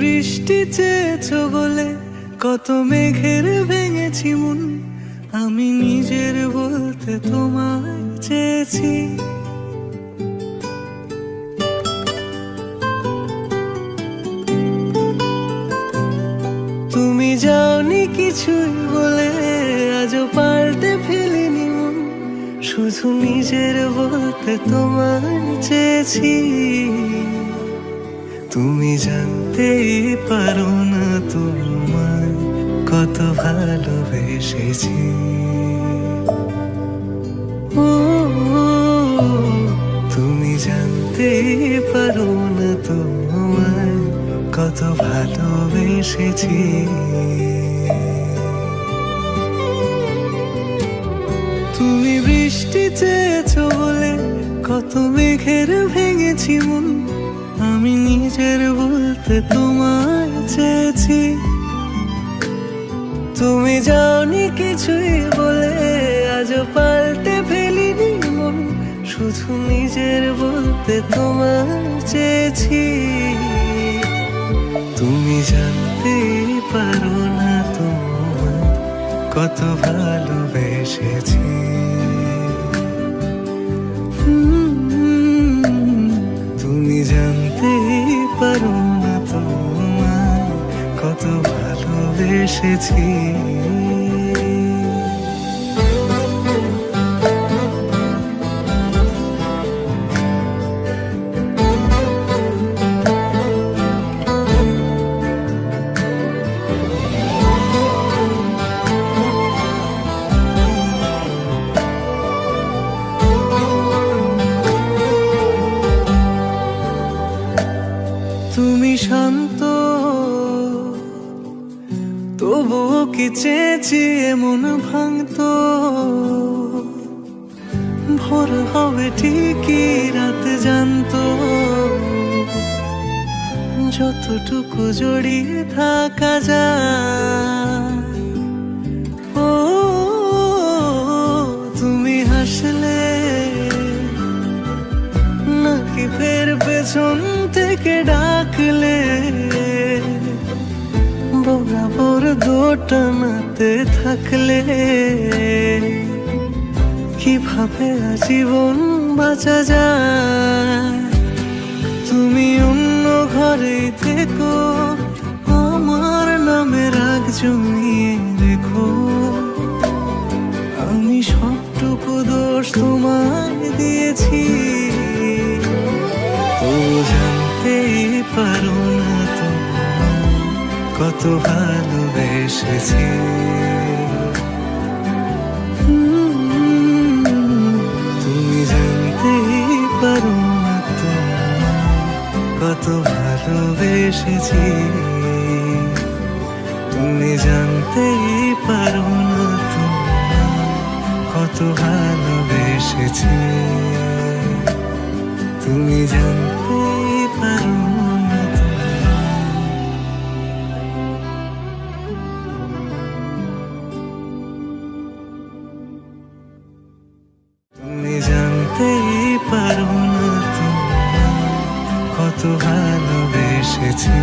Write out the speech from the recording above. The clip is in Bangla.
বৃষ্টি চেয়েছো বলে কত মেঘের ভেঙেছি মন, আমি নিজের বলতে তোমায় চেয়েছি। তুমি যাওনি কিছুই বলে আজও পাল্টে ফেলিনি মন, শুধু নিজের বলতে তোমায় চেয়েছি। তুমি জানতেই পারো না তোমায় কত ভালোবেসেছি। ও তুমি জানতেই পারো না তোমায় কত ভালোবেসেছি। তুমি বৃষ্টি চেয়েছো বলে কত মেঘের ভেঙেছি মন, আমি নিজের বলতে তোমায় চেয়েছি। তুমি যাওনি কিছুই বলে আজও পাল্টে ফেলিনি মন, শুধু নিজের বলতে তোমায় চেয়েছি। তুমি জানতে পারো না তোমায় কত ভালোবেসেছি। তুমি জানতে পারো না তোমায় কত ভালোবেসেছি। তুমি শান্ত তবুও কি চেয়েছি এমন ভাঙতো, ভোর হবে ঠিকই রাত জানতো, যতটুকু জড়িয়ে থাকা যায়। ও তুমি হাসলে নাকি ফের পেছন থেকে ডাকলে, বরাবর দোটানাতে থাকলে কিভাবে আজীবন বাঁচা যায়। তুমি অন্য ঘরে থেকো, আমার নামে রাগ জমিয়ে রেখো, আমি সবটুকু দোষ তোমায় দিয়েছি। তো জানতেই পারো না তোমায় কত ভালোবেসেছি। তুমি জানতেই পারো না তোমায় কত ভালোবেসেছি। তুমি জানতেই পারো না তোমায় কত ভালোবেসেছি। তুমি জানতেই পারো না তুমি জানতেই পারো না তোমায় কত ভালোবেসেছি।